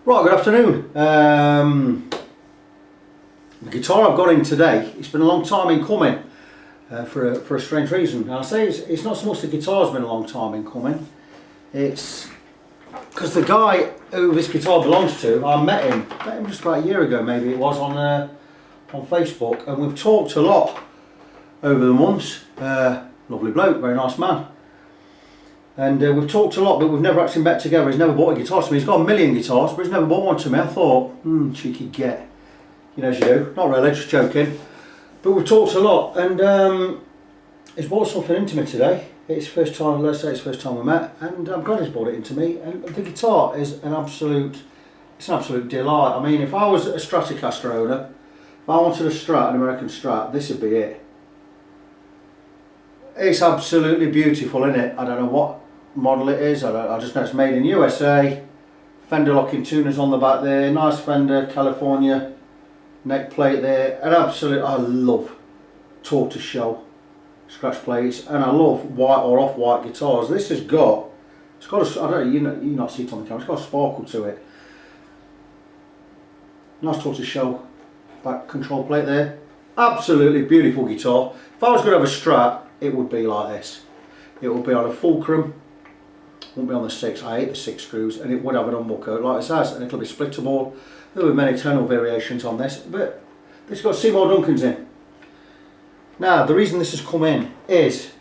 Right, good afternoon. The guitar I've got in today, it's been a long time in coming for a strange reason. And I say it's not so much the guitar's been a long time in coming, it's because the guy who this guitar belongs to, I met him just about a year ago, maybe it was, on Facebook, and we've talked a lot over the months. Lovely bloke, very nice man. And we've talked a lot, but we've never actually met together. He's never bought a guitar to me. He's got a million guitars, but he's never bought one to me. I thought, cheeky get. You know, as you do. Not really, just joking. But we've talked a lot, and he's bought something into me today. It's first time, let's say it's the first time we met, and I'm glad he's bought it into me. And the guitar is an absolute delight. I mean, if I was a Stratocaster owner, if I wanted a Strat, an American Strat, this would be it. It's absolutely beautiful, isn't it? I don't know what model it is, I just know it's made in USA. Fender locking tuners on the back there, nice Fender California neck plate there, and absolute, I love tortoiseshell scratch plates, and I love white or off-white guitars. This has got, it's got a, I don't know, you not see it on the camera, it's got a sparkle to it. Nice tortoiseshell back control plate there. Absolutely beautiful guitar. If I was going to have a Strat, it would be like this. It would be on a fulcrum, wouldn't be on the 6, I hate the 6 screws, and it would have an humbucker like this has, and it'll be splittable. There will be many tonal variations on this, but this has got Seymour Duncans in. Now, the reason this has come in is,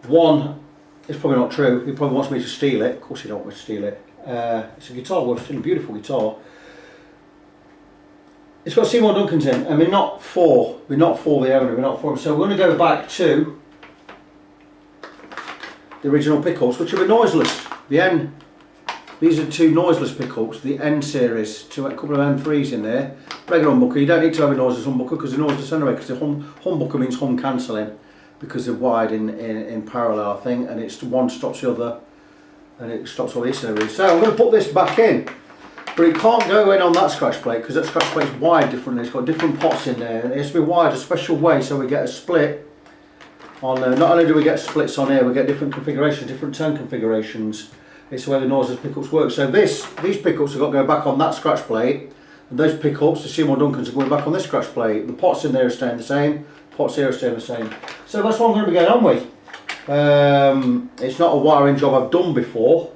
one, it's probably not true, he probably wants me to steal it. Of course he don't want me to steal it. It's a guitar, well, it's a beautiful guitar. It's got Seymour Duncans in, and we're not for the owner, we're not for him. So we're going to go back to the original pickups, which are the Noiseless. These are 2 Noiseless pickups, the N series, a couple of N3s in there. Regular humbucker, you don't need to have a noiseless humbucker because they're noiseless anyway, because the humbucker means hum cancelling, because they're wide in parallel, I think, and it's one stops the other, and it stops all this and everything. So I'm going to put this back in. But it can't go in on that scratch plate because that scratch plate is wired differently. It's got different pots in there, and it has to be wired a special way so we get a split on. Not only do we get splits on here, we get different configurations, different tone configurations. It's the way the Noiseless pickups work. So these pickups have got to go back on that scratch plate, and those pickups, the Seymour Duncans, are going back on this scratch plate. The pots in there are staying the same, pots here are staying the same. So that's what I'm going to be going on with. It's not a wiring job I've done before.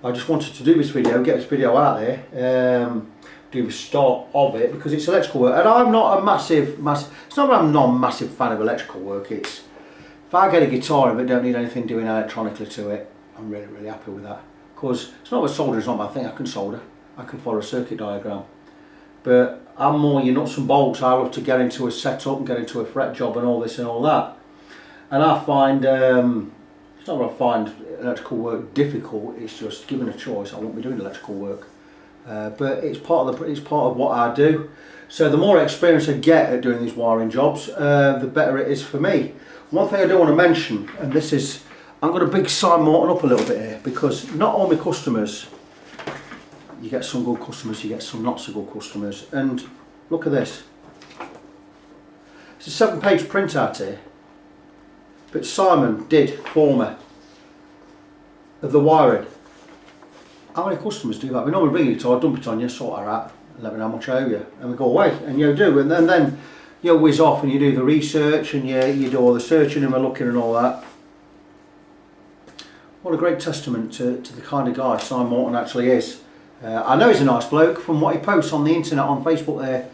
I just wanted to do this video, get this video out there, do the start of it, because it's electrical work, and I'm not a massive, it's not that I'm not a massive fan of electrical work. It's, if I get a guitar but don't need anything doing electronically to it, I'm really, really happy with that, because it's not what soldering is not my thing. I can solder, I can follow a circuit diagram, but I'm more your nuts and bolts. I love to get into a setup and get into a fret job and all this and all that, and I find, it's not that I find electrical work difficult, it's just given a choice I won't be doing electrical work. But it's part of what I do. So the more experience I get at doing these wiring jobs, the better it is for me. One thing I do want to mention, and this is, I'm going to big Simon Morton up a little bit here, because not all my customers, you get some good customers, you get some not so good customers, and look at this. It's a 7-page printout here. But Simon did for me of the wiring. How many customers do that? We normally bring it to, I dump it on you, sort her out, and let me know how much I owe you, and we go away, and you do, and then you whiz off and you do the research, and you do all the searching and the looking and all that. What a great testament to the kind of guy Simon Morton actually is. I know he's a nice bloke from what he posts on the internet, on Facebook there.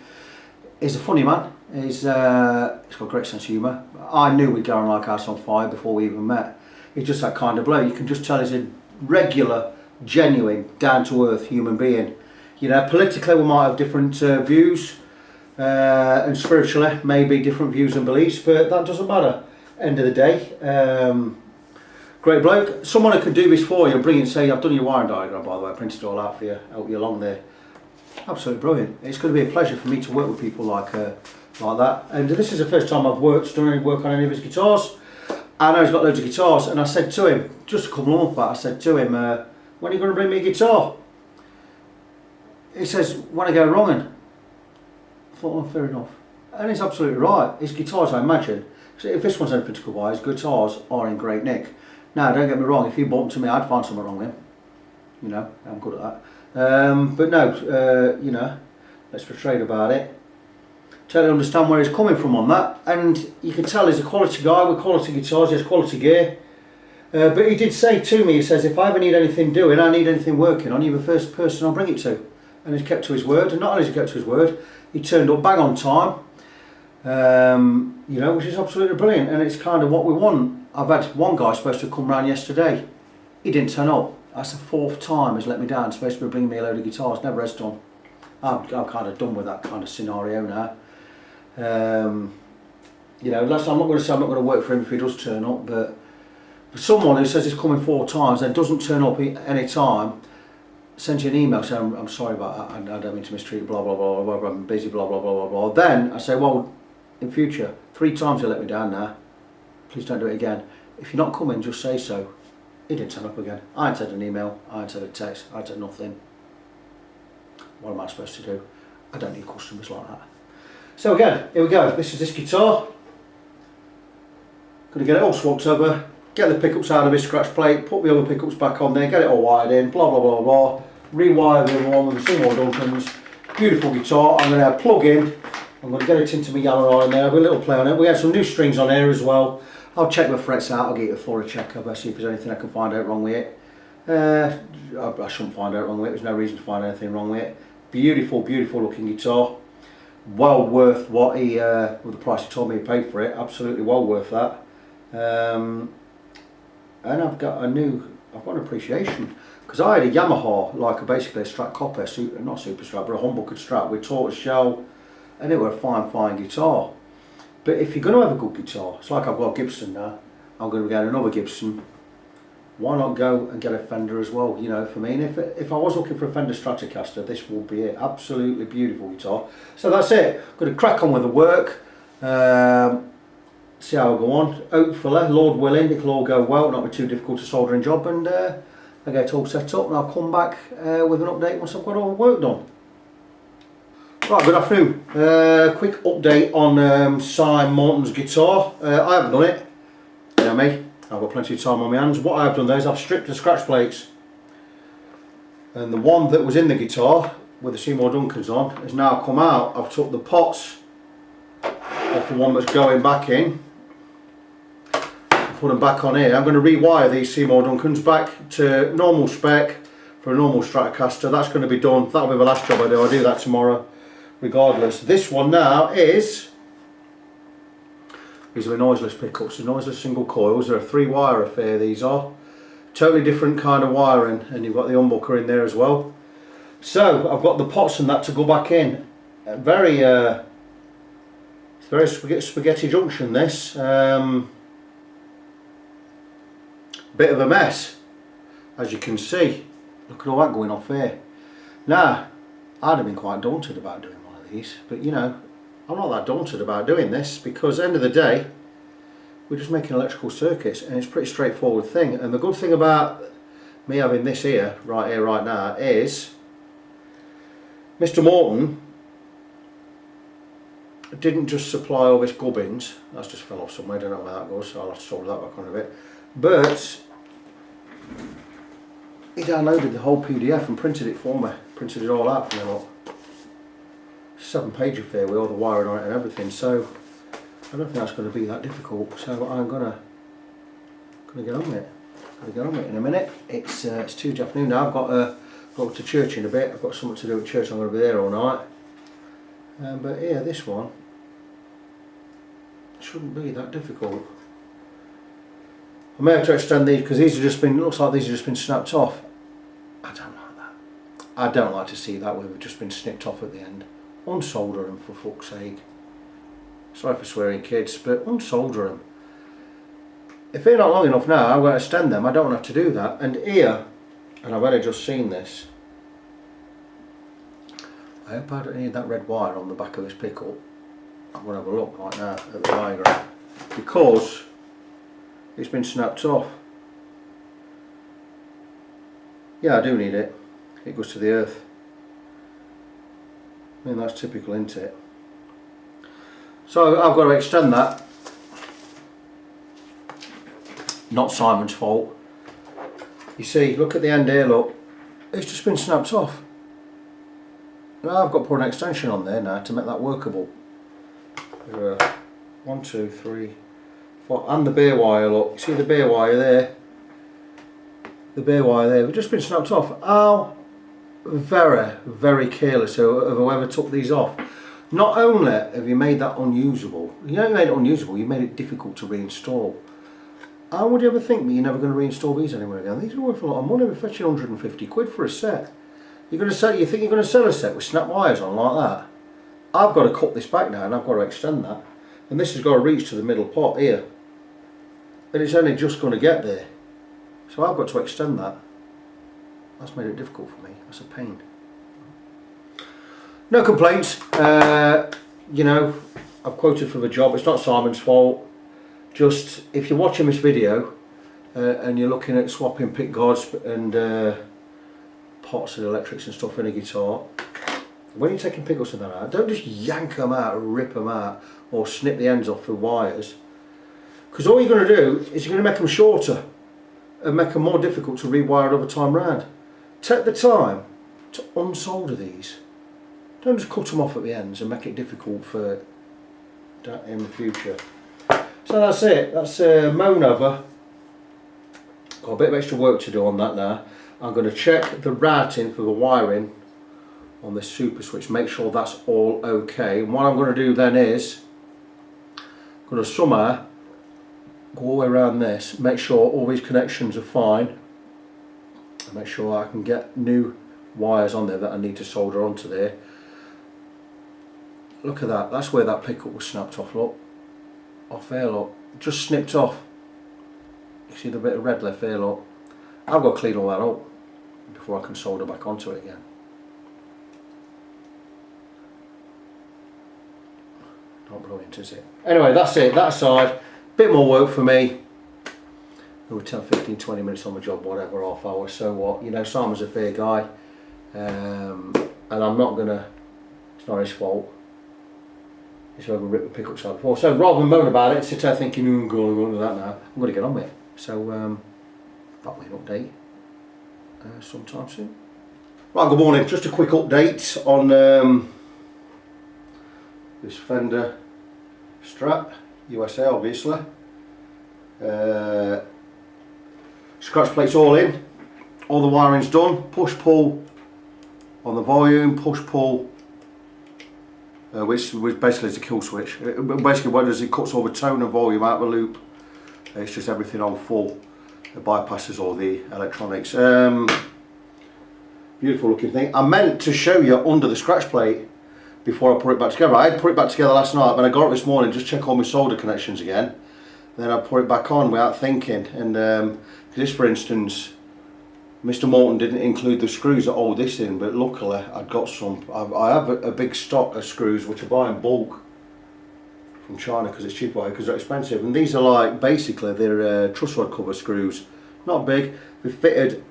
He's a funny man. He's got a great sense of humour. I knew we'd go on like house on fire before we even met. He's just that kind of bloke. You can just tell he's a regular, genuine, down-to-earth human being. You know, politically we might have different views, and spiritually maybe different views and beliefs, but that doesn't matter. End of the day, great bloke. Someone who can do this for you and bring it and say, I've done your wiring diagram, by the way, I printed it all out for you, help you along there. Absolutely brilliant. It's going to be a pleasure for me to work with people like that. And this is the first time I've done any work on any of his guitars. I know he's got loads of guitars, and I said to him, just a couple of months back, I said to him, when are you going to bring me a guitar? He says, when I go wrong. And I thought, well, fair enough. And he's absolutely right. His guitars, I imagine, if this one's anything to go by, his guitars are in great nick. Now, don't get me wrong, if you bought them to me, I'd find something wrong with him. You know, I'm good at that. But no, you know, let's be straight about it. Totally understand where he's coming from on that, and you can tell he's a quality guy with quality guitars, he has quality gear. But he did say to me, he says, if I ever need anything doing, I need anything working on, you're the first person I'll bring it to. And he's kept to his word, and not only has he kept to his word, he turned up bang on time, you know, which is absolutely brilliant, and it's kind of what we want. I've had one guy supposed to come round yesterday, he didn't turn up. That's the 4th time he's let me down, supposed to be bringing me a load of guitars, never has done. I'm kind of done with that kind of scenario now. You know, I'm not going to say I'm not going to work for him if he does turn up, but for someone who says he's coming 4 times and doesn't turn up any time, sends you an email saying, I'm sorry about that, I don't mean to mistreat you, blah blah blah blah blah, I'm busy, blah blah blah blah blah. Then I say, well, in future, 3 times you let me down now, please don't do it again. If you're not coming, just say so. He didn't turn up again. I ain't had an email, I ain't had a text, I ain't had nothing. What am I supposed to do? I don't need customers like that. So again, here we go. This is this guitar. Going to get it all swapped over, get the pickups out of this scratch plate, put the other pickups back on there, get it all wired in, blah blah blah blah. Rewire the other one with the Seymour Duncans. Beautiful guitar. I'm going to plug in. I'm going to get it into my yellow line there, have a little play on it. We had some new strings on here as well. I'll check the frets out, I'll get you a thorough check of it, see if there's anything I can find out wrong with it. I shouldn't find out wrong with it, there's no reason to find anything wrong with it. Beautiful, beautiful looking guitar. Well worth what he, with the price he told me he paid for it, absolutely well worth that. And I've got an appreciation, because I had a Yamaha, like basically a Strat copper, not Super Strat, but a humbucker Strat with tortoise shell, and it was a fine guitar. But if you're going to have a good guitar, it's like I've got a Gibson now, I'm going to get another Gibson, why not go and get a Fender as well, you know, for me. And if I was looking for a Fender Stratocaster, this will be it. Absolutely beautiful guitar. So that's it, I'm going to crack on with the work, see how I go on. Hopefully, Lord willing, it'll all go well, not be too difficult to soldering job, and I get it all set up, and I'll come back with an update once I've got all the work done. Right, good afternoon. Quick update on Simon Morton's guitar. I haven't done it, you know me, I've got plenty of time on my hands. What I've done there is I've stripped the scratch plates, and the one that was in the guitar with the Seymour Duncans on has now come out. I've took the pots off the one that's going back in, put them back on here. I'm going to rewire these Seymour Duncans back to normal spec for a normal Stratocaster. That's going to be done, that'll be the last job I do. I'll do that tomorrow regardless. This one now is, these are the noiseless pickups, the noiseless single coils. They're a 3-wire affair, these are. Totally different kind of wiring, and you've got the humbucker in there as well. So I've got the pots and that to go back in. Very spaghetti junction this. Bit of a mess, as you can see. Look at all that going off here. Now, I'd have been quite daunted about doing one of these, but you know, I'm not that daunted about doing this, because at the end of the day, we're just making electrical circuits, and it's a pretty straightforward thing. And the good thing about me having this here, right now, is Mr. Morton didn't just supply all this gubbins. That's just fell off somewhere, I don't know where that goes, so I'll have to solder that back on a bit. But he downloaded the whole PDF and printed it for me, printed it all out for me. Look, 7-page affair with all the wiring on it and everything. So I don't think that's going to be that difficult. So I'm gonna get on with it. In a minute. It's Tuesday afternoon now. I've got to go to church in a bit. I've got something to do at church. I'm going to be there all night. But yeah, this one shouldn't be that difficult. I may have to extend these, because these have just been, looks like these have just been snapped off. I don't like that. I don't like to see that where they've just been snipped off at the end. Unsolder them, for fuck's sake. Sorry for swearing, kids, but unsolder them. If they're not long enough now, I'm going to extend them. I don't have to do that. And here, and I've only just seen this, I hope I don't need that red wire on the back of this pickup. I'm going to have a look right now at the diagram, because it's been snapped off. Yeah, I do need it. It goes to the earth. I mean, that's typical, isn't it? So I've got to extend that. Not Simon's fault. You see, look at the end here, look. it's just been snapped off. Now I've got to put an extension on there now to make that workable. 1, 2, 3, 4, and the bare wire, look, see the bare wire there? The bare wire there, we've just been snapped off. How very, very careless of whoever took these off. Not only have you made that unusable, you haven't made it unusable, you made it difficult to reinstall. How would you ever think that you're never going to reinstall these anywhere again? These are worth a lot of money, we're fetching 150 quid for a set. You're going to sell, you think you're going to sell a set with snap wires on like that? I've got to cut this back now and I've got to extend that. And this has got to reach to the middle pot here. And it's only just going to get there. So I've got to extend that. That's made it difficult for me. That's a pain. No complaints. You know, I've quoted for the job. It's not Simon's fault. Just, if you're watching this video and you're looking at swapping pick guards and pots and electrics and stuff in a guitar, when you're taking pickups and that out, don't just yank them out, rip them out, or snip the ends off the wires. Because all you're going to do is you're going to make them shorter and make them more difficult to rewire over time round. Take the time to unsolder these. Don't just cut them off at the ends and make it difficult for that in the future. So that's it. That's mown over. Got a bit of extra work to do on that now. I'm going to check the routing for the wiring on this super switch, make sure that's all okay. And what I'm going to do then is I'm going to somehow go all the way around this, make sure all these connections are fine, and make sure I can get new wires on there that I need to solder onto there. Look at that, that's where that pickup was snapped off, look. Off there, look. Just snipped off. You see the bit of red left there, look. I've got to clean all that up before I can solder back onto it again. Not brilliant, is it? Anyway, that's it, that aside. Bit more work for me. We were 10, 15, 20 minutes on the job, whatever, half hour, so what. You know, Simon's a fair guy. And I'm not gonna, it's not his fault. He's over rip the pickups out before. So rather than moan about it, sit there thinking, I'm going to that now, I'm going to get on with it. So that'll be an update sometime soon. Right, good morning. Just a quick update on this Fender Strat, USA obviously. Scratch plates all in, all the wiring's done, push pull on the volume, push pull, which basically is a kill switch. Basically what it does, it cuts all the tone and volume out of the loop. It's just everything on full. It bypasses all the electronics. Beautiful looking thing. I meant to show you under the scratch plate before I put it back together. I had put it back together last night, but I got it this morning, just check all my solder connections again. Then I put it back on without thinking. And this, for instance, Mr. Morton didn't include the screws that hold this in, but luckily I'd got some. I have a big stock of screws which I buy in bulk from China because it's cheaper, because they're expensive. And these are like, basically they're truss rod cover screws. Not big. We fitted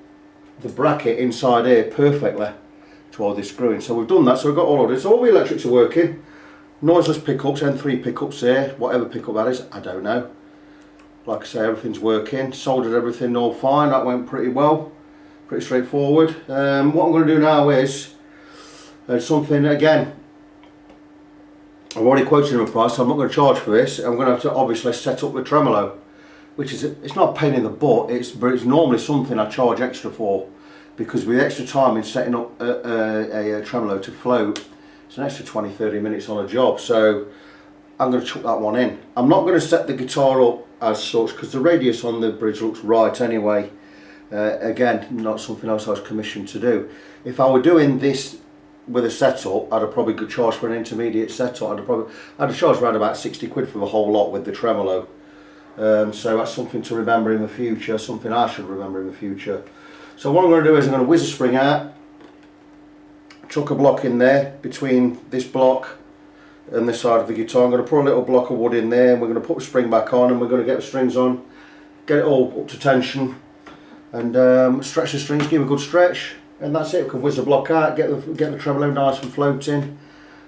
the bracket inside here perfectly to hold this screw in. So we've done that, so we've got all of this. So all the electrics are working. Noiseless pickups, N3 pickups there, whatever pickup that is, I don't know. Like I say, everything's working. Soldered everything all fine, that went pretty well. Pretty straightforward. What I'm going to do now is something, again, I've already quoted him a price, so I'm not going to charge for this. I'm going to have to obviously set up the tremolo, which is, it's not a pain in the butt, but it's normally something I charge extra for, because with extra time in setting up a tremolo to float, it's an extra 20-30 minutes on a job, so I'm going to chuck that one in. I'm not going to set the guitar up as such, because the radius on the bridge looks right anyway. Again, not something else I was commissioned to do. If I were doing this with a setup, I'd have probably charged for an intermediate setup. I'd have charged around about 60 quid for the whole lot with the tremolo. So that's something to remember in the future, something I should remember in the future. So what I'm going to do is I'm going to whiz a spring out, chuck a block in there between this block and this side of the guitar. I'm going to put a little block of wood in there, and we're going to put the spring back on, and we're going to get the strings on, get it all up to tension, and stretch the strings, give a good stretch, and that's it. We can whiz the block out, get the tremolo nice and floating,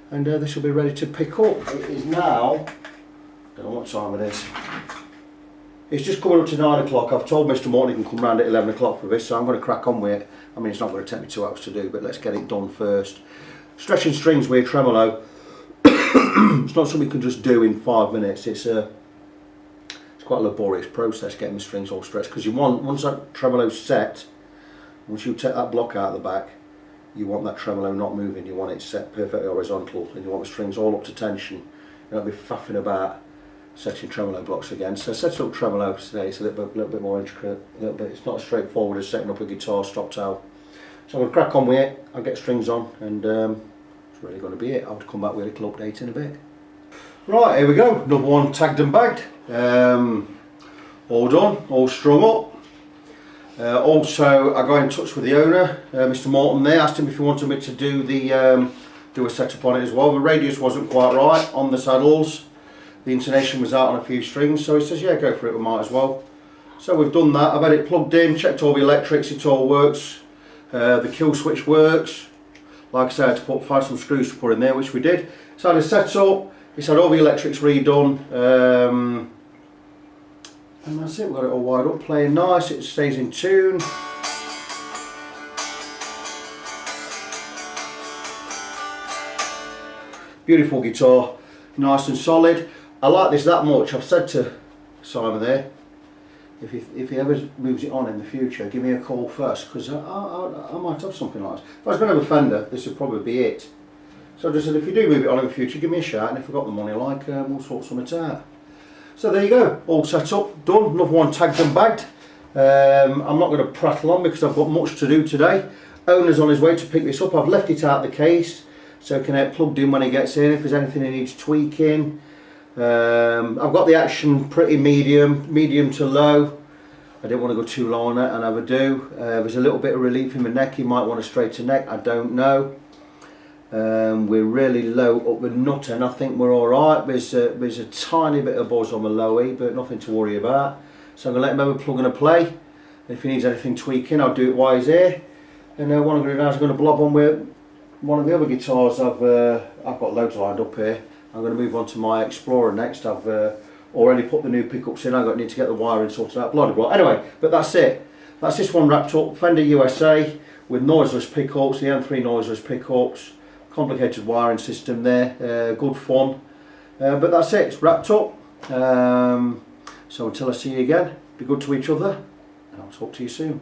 and this will be ready to pick up. It is now, I don't know what time it is, It's just coming up to 9 o'clock. I've told Mr. Morton he can come round at 11 o'clock for this, so I'm going to crack on with it. I mean, it's not going to take me 2 hours to do, but let's get it done first. Stretching strings with a tremolo, it's not something you can just do in 5 minutes. It's quite a laborious process getting the strings all stretched, because you want, once that tremolo's set, once you take that block out of the back, you want that tremolo not moving. You want it set perfectly horizontal, and you want the strings all up to tension. You don't be faffing about setting tremolo blocks again. So setting up tremolo today is a little bit more intricate. It's not as straightforward as setting up a guitar stop tail. So I'm going to crack on with it. I'll get strings on, and it's really going to be it. I'll come back with a little update in a bit. Right, here we go. Another one tagged and bagged. All done, all strung up. Also, I got in touch with the owner, Mr. Morton there, asked him if he wanted me to do do a setup on it as well. The radius wasn't quite right on the saddles. The intonation was out on a few strings, so he says, yeah, go for it, we might as well. So we've done that. I've had it plugged in, checked all the electrics, it all works. The kill switch works. Like I said, I had to find some screws to put in there, which we did. So I had it set up, it's had all the electrics redone. And that's it, we've got it all wired up, playing nice, it stays in tune. Beautiful guitar, nice and solid. I like this that much. I've said to Simon there, if he ever moves it on in the future, give me a call first, because I might have something like this. If I was going to have a Fender, this would probably be it. So I just said, if you do move it on in the future, give me a shout, and if I've got the money, like, we'll sort something out. So there you go, all set up, done, another one tagged and bagged. I'm not going to prattle on because I've got much to do today. Owner's on his way to pick this up. I've left it out of the case so it can get plugged in when he gets in, if there's anything he needs tweaking. I've got the action pretty medium to low. I didn't want to go too low on it, and I never do. There's a little bit of relief in the neck, he might want a straighter neck, I don't know. We're really low up the nut, and I think we're alright. There's a tiny bit of buzz on the low E, but nothing to worry about. So I'm going to let him have a plug and a play. And if he needs anything tweaking, I'll do it while he's here. And what I'm going to do now is I'm going to blob on with one of the other guitars. I've got loads lined up here. I'm going to move on to my Explorer next. I've already put the new pickups in. I need to get the wiring sorted out. Bloody blah. Anyway, but that's it. That's this one wrapped up. Fender USA with noiseless pickups, the N3 Noiseless pickups. Complicated wiring system there, good fun, but that's it, it's wrapped up. So until I see you again, be good to each other, and I'll talk to you soon.